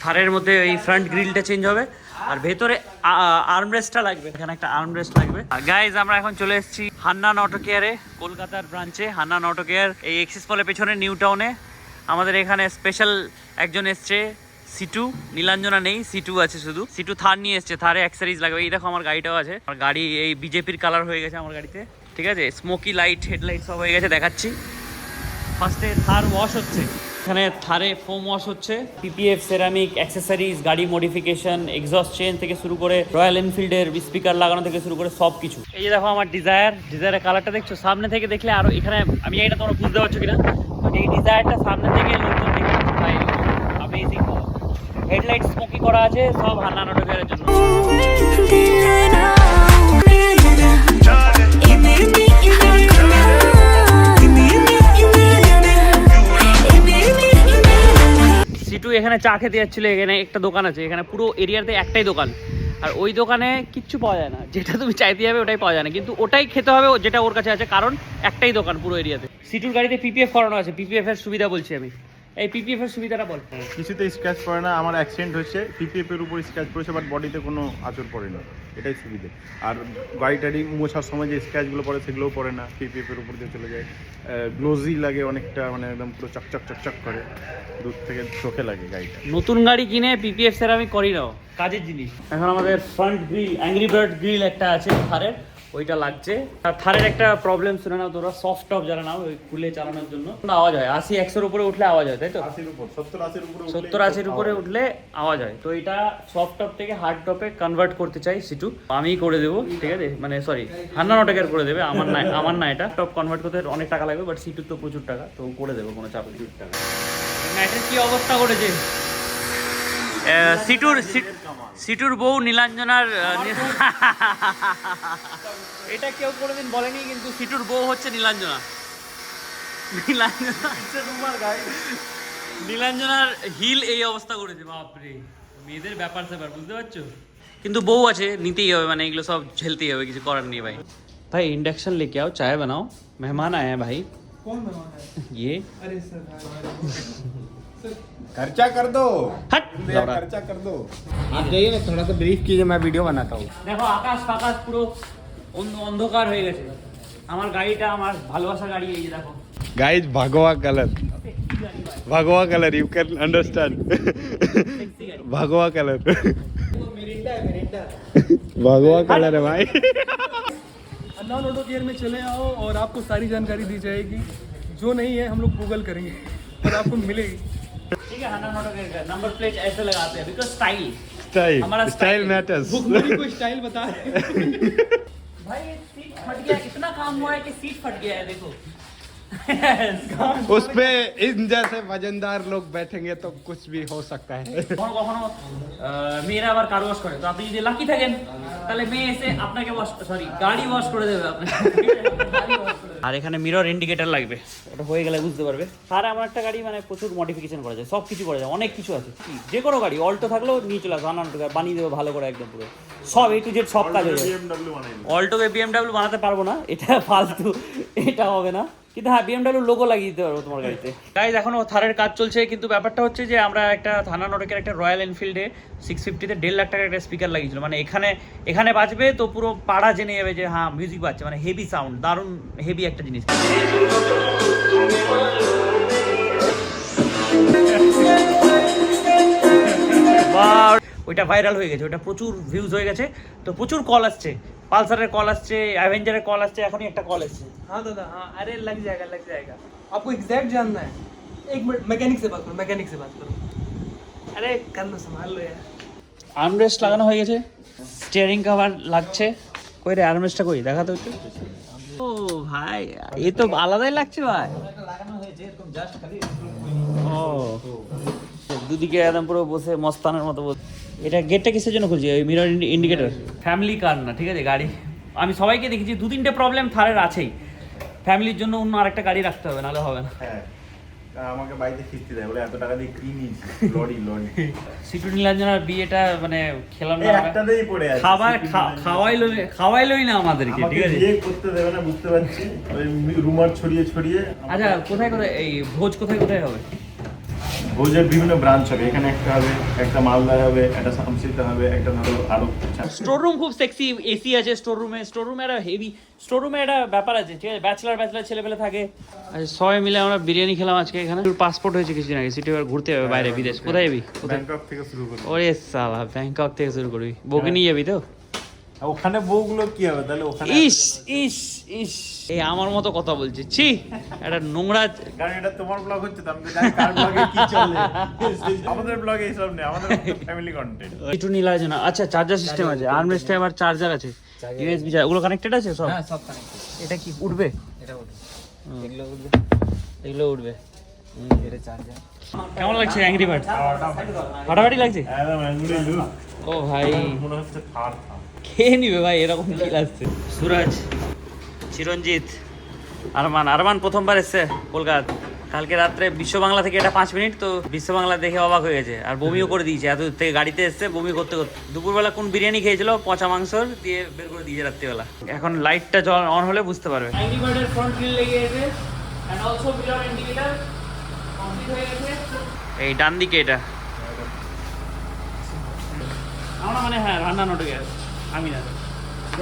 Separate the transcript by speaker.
Speaker 1: থারের মধ্যে এই front গ্রিলটা change হবে আর ভেতরে আর্মরেস্টটা লাগবে, এখানে একটা আর্মরেস্ট লাগবে। গাইজ আমরা এখন চলে এসেছি হান্নান অটো কেয়ারে, কলকাতার ব্রাঞ্চে হান্নান অটো কেয়ার, এই এক্সিস মলের পেছনে নিউ টাউনে। আমাদের এখানে স্পেশাল একজন এসছে, সিটু। নীলাঞ্জনা নেই, সিটু আছে শুধু। সিটু থার নিয়ে এসছে, থারে অ্যাক্সেসরিজ লাগবে। এই দেখো আমার গাড়িটাও আছে, আমার গাড়ি এই বিজেপির কালার হয়ে গেছে আমার গাড়িতে, ঠিক আছে। স্মোকি লাইট, হেডলাইট সব হয়ে গেছে, দেখাচ্ছি। ফার্স্টে থার ওয়াশ হচ্ছে, এখানে থারে ফোম ওয়াশ হচ্ছে, পিপিএফ, সেরামিক, অ্যাক্সেসরিজ, গাড়ি মডিফিকেশন, এক্সস্ট চেন থেকে শুরু করে রয়্যাল এনফিল্ডের স্পিকার লাগানো থেকে শুরু করে সব কিছু। এই যে দেখো আমার ডিজায়ারের কালারটা দেখছো, সামনে থেকে দেখলে আরো এখানে আমি এটা তোমরা বুঝতে পারছো কিনা, এই ডিজায়ারটা সামনে থেকে লোকজন দেখে অ্যামেজিং। হেডলাইট স্মোকি করা আছে, সব হান্নান অটো কেয়ারের জন্য। সিটু এখানে চা খেতে যাচ্ছিল, এখানে একটা দোকান আছে, এখানে পুরো এরিয়াতে একটাই দোকান, আর ওই দোকানে কিচ্ছু পাওয়া যায় না, যেটা তুমি চাইতে যাবে ওটাই পাওয়া যায় না, কিন্তু ওটাই খেতে হবে যেটা ওর কাছে আছে, কারণ একটাই দোকান পুরো এরিয়াতে। সিটুর গাড়িতে পিপিএফ করানো আছে, পিপিএফ এর সুবিধা বলছি আমি। এই পিপিএফ এর সুবিধাটা বল।
Speaker 2: কিছুতে স্ক্র্যাচ পড়ে না, আমার অ্যাক্সিডেন্ট হয়েছে পিপিএফ এর উপর স্ক্র্যাচ পড়েছে, বাট বডিতে কোনো আঁচড় পড়ে না, এটাই সুবিধা। আর গাড়ি টাড়ি মোছার সময় যে স্ক্র্যাচগুলো পড়ে সেগুলোও পড়ে না, পিপিএফ এর উপর দিয়ে চলে যায়। গ্লোজি লাগে অনেকটা, মানে একদম পুরো চকচক চকচক করে, দূর থেকে চোখে লাগে গাড়িটা।
Speaker 1: নতুন গাড়ি কিনে পিপিএফ সেরামিক করি নাও, কাজের জিনিস। এখন আমাদের front grill, angry bird grill একটা আছে থারের, ওইটা লাগছে। আর থারের একটা প্রবলেম শুনে নাও তোরা, সফট টপ যারা নাও ওই খুলে চালানোর জন্য আওয়াজ হয়, 80-100-র উপরে উঠলে আওয়াজ হয়, তাই তো? 70-80-র উপরে উঠলে আওয়াজ হয়। তো এটা সফট টপ থেকে হার্ড টপে কনভার্ট করতে চাই সিটু, আমিই করে দেবো, ঠিক আছে, মানে সরি হান্নান অটো কেয়ার করে দেবে, আমার না এটা টপ কনভার্ট করতে অনেক টাকা লাগবে, বাট সিটুর তো প্রচুর টাকা, তো করে দেবো, কোনো চাপ নেই। ম্যাটের কি অবস্থা করেছে সিটুর বউ নীলাঞ্জনার, এটা কেউ কোনোদিন বলেনি, কিন্তু সিটুর বউ হচ্ছে নীলাঞ্জনা। নীলাঞ্জনার হিল এই অবস্থা করেছে, বাপরে, মেয়েদের ব্যাপার স্যাপার বুঝতে পারছো। কিন্তু বউ আছে, নিতেই হবে, মানে এগুলো সব ঝেলতেই হবে, কিছু করার নেই ভাই। भाई इंडक्शन लेके आओ, चाय बनाओ, मेहमान आए हैं भाई।
Speaker 3: कौन मेहमान है?
Speaker 1: ये
Speaker 3: अरे सर
Speaker 2: खर्चा कर दो,
Speaker 1: हट
Speaker 2: खर्चा कर दो। आप जाइए ना, थोड़ा सा ब्रीफ कीजिए, मैं वीडियो बनाता हूँ।
Speaker 1: দেখো আকাশ ফাকাশ পুরো অন্ধকার হয়ে গেছে। আমার গাড়িটা আমার ভালোবাসা গাড়ি, এই যে দেখো
Speaker 2: गाइस भगवा कलर, भगवा कलर, यू कैन अंडरस्टैंड, भगवा कलर,
Speaker 3: मेरिंडा है, मेरिंडा।
Speaker 2: भगवा कलर है भाई।
Speaker 3: हन्नान ऑटो केयर में चले आओ और आपको सारी जानकारी दी जाएगी, जो नहीं है हम लोग गूगल करेंगे और आपको मिलेगी।
Speaker 1: ठीक है, हन्नान ऑटो केयर का नंबर प्लेट ऐसे लगाते हैं, बिकॉज़ स्टाइल हमारा
Speaker 2: स्टाइल मैटर्स।
Speaker 3: भुखमरी को स्टाइल बता रहे हैं।
Speaker 1: भाई ये सीट फट गया, इतना काम हुआ है कि सीट फट गया है, देखो।
Speaker 2: उस पे इन जैसे वजनदार लोग बैठेंगे तो कुछ भी हो सकता है।
Speaker 1: কখনো কখনো মেয়েরা আবার কার ওয়াশ করে, তো আপনি যদি লাকি থাকেন তাহলে মেয়ে এসে আপনাকে গাড়ি ওয়াশ করে দেবে আপনাকে। আর এখানে মিরর ইন্ডিকেটর লাগবে, ওটা হয়ে গেলে বুঝতে পারবে। আর আমার একটা গাড়ি মানে প্রচুর মডিফিকেশন করা যায়, সব কিছু করা যায়, অনেক কিছু আছে, যে কোনো গাড়ি অল্টো থাকলেও নিয়ে চলে আসবে, আনন্দ বানিয়ে দেবে ভালো করে, একদম পুরো সব A to Z সব কাজ হয়ে যাবে। অল্টোকে BMW বানাতে পারবো না, এটা ফালতু, এটা হবে না, কিন্তু হ্যাঁ BMW লোগো লাগিয়ে দিতে পারবো তোমার গাড়িতে। গাইজ এখনো থারের কাজ চলছে, কিন্তু ব্যাপারটা হচ্ছে যে আমরা একটা হান্নান অটো কেয়ার একটা রয়্যাল এনফিল্ডে 650-তে 1.5 লাখ টাকার একটা স্পিকার লাগিয়েছিল, মানে এখানে বাজবে তো পুরো পাড়া জেনে যাবে যে হ্যাঁ মিউজিক বাজছে, মানে হেভি সাউন্ড, দারুণ হেভি একটা জিনিস। ওইটা ভাইরাল হয়ে গেছে, ওইটা প্রচুর ভিউজ হয়ে গেছে, তো প্রচুর কল আসছে, পালসারের কল আসছে, অ্যাভেঞ্জারের কল আসছে, এখনই একটা কল আসছে।
Speaker 3: हाँ दादा हाँ, अरे लग जाएगा। आपको एग्जैक्ट जानना है? एक मिनट, मैकेनिक से बात करो। अरे कर लो, संभाल लो यार।
Speaker 1: আর্মরেস্ট লাগানো হয়ে গেছে, স্টিয়ারিং কভার লাগছে, কই রে আর্মরেস্টটা কই, দেখা তো একটু। ও ভাই এ তো আলাদাই লাগছে ভাই, লাগানো হয়েছে এরকম জাস্ট খালি। ও দুদিকে একদম পুরো বসে মস্তানের মতো বসে। এটা গেটটা কিসের জন্য খুলছি, ওই মিরর ইন্ডিকেটর। ফ্যামিলি কার না, ঠিক আছে, গাড়ি আমি সবাইকে দেখেছি 2-3টে প্রবলেম থারের আছেই, ফ্যামিলির জন্য অন্য আরেকটা গাড়ি রাখতে হবে, নাহলে হবে না।
Speaker 2: হ্যাঁ, আমাকে বাড়িতে কিস্তি দেয় বলে এত টাকা দিয়ে কিনি লরি।
Speaker 1: সিটু নীলাঞ্জনার বিয়েটা মানে খেলাম না,
Speaker 2: একটাতেই পড়ে আছে,
Speaker 1: খাওয়াইলোই না আমাদেরকে, ঠিক আছে,
Speaker 2: বিয়ে করতে দেবে না, বুঝতে পারছি, ওই রুমার ছড়িয়ে।
Speaker 1: আচ্ছা কোথায় এই ভোজ কোথায় হবে?
Speaker 2: ভোজের বিভিন্ন ব্রাঞ্চ হবে, এখানে একটা হবে, একটা মালদায় হবে, একটা শামসিতে হবে, একটা ধরো আরো
Speaker 1: স্টোর রুম খুব সেক্সি, এসি আছে স্টোর রুমে একটা হেভি, স্টোর রুমে একটা ব্যাপার আছে, ঠিক আছে, ব্যাচলার ছেলেপেলে থাকে। আর সবাই মিলে আমরা বিরিয়ানি খেলাম আজকে এখানে। তোর পাসপোর্ট হয়েছে কিছুদিন আগে, সিটি এবার ঘুরতে যাবে বাইরে, বিদেশ। কোথায় যাবি? কোথায়?
Speaker 2: ব্যাংকক থেকে শুরু করবো।
Speaker 1: ওরে সালা, ব্যাংকক থেকে শুরু করবি? বউকে নিয়ে যাবি তো?
Speaker 2: ওখানে বউগুলো কি হবে তাহলে? ওখানে
Speaker 1: ইস ইস ইস, এই আমার মতো কথা বলছে, ছি, একটা নোংরা।
Speaker 2: কারণ এটা তোমার ব্লগ হচ্ছে তো, আমি তো জানি কার ব্লগে কি চলে। আমাদের ব্লগে এইসব নেই, আমাদের ফ্যামিলি কন্টেন্ট।
Speaker 1: একটু নীলা আছে না? আচ্ছা, চার্জার সিস্টেম আছে, আর্মরেস্টে আবার চার্জার আছে, ইউএসবি চার্জার, ওগুলো কানেক্টেড আছে সব?
Speaker 3: হ্যাঁ সব কানেক্টেড।
Speaker 1: এটা কি উঠবে?
Speaker 3: এটা উঠবে, এগুলো উঠবে,
Speaker 1: এগুলো উঠবে।
Speaker 3: এটা চার্জার।
Speaker 1: কেমন লাগছে অ্যাংরি বার্ড? ফাটাফাটি লাগছে?
Speaker 2: একদম অ্যাঙ্গুলি লুক,
Speaker 1: ও ভাই,
Speaker 2: মনে হচ্ছে থার।
Speaker 1: খেয়ে নিবে ভাই, এরকম কি লাগছে? সুরাজ, চিরঞ্জিত, আরমান প্রথমবার এসছে কলকাতা। কালকে রাত্রে বিশ্ব বাংলা থেকে এটা 5 মিনিট, তো বিশ্ব বাংলা দেখে অবাক হয়ে গেছে, আর বমিও করে দিয়েছে। এত দূর থেকে গাড়িতে এসছে, বমি করতে করতে। দুপুরবেলা কোন বিরিয়ানি খেয়েছিল, পচা মাংসর দিয়ে বের করে দিয়েছে রাত্রিবেলা। এখন লাইটটা অন হলে বুঝতে পারবে। অ্যাংরি বার্ডের ফ্রন্ট গ্রিল লেগে গেছে, and also mirror indicator complete হয়ে গেছে। এই ডান দিকে এটা আমরা মানে, হ্যাঁ, রান্না নটে গেছে, আমি না।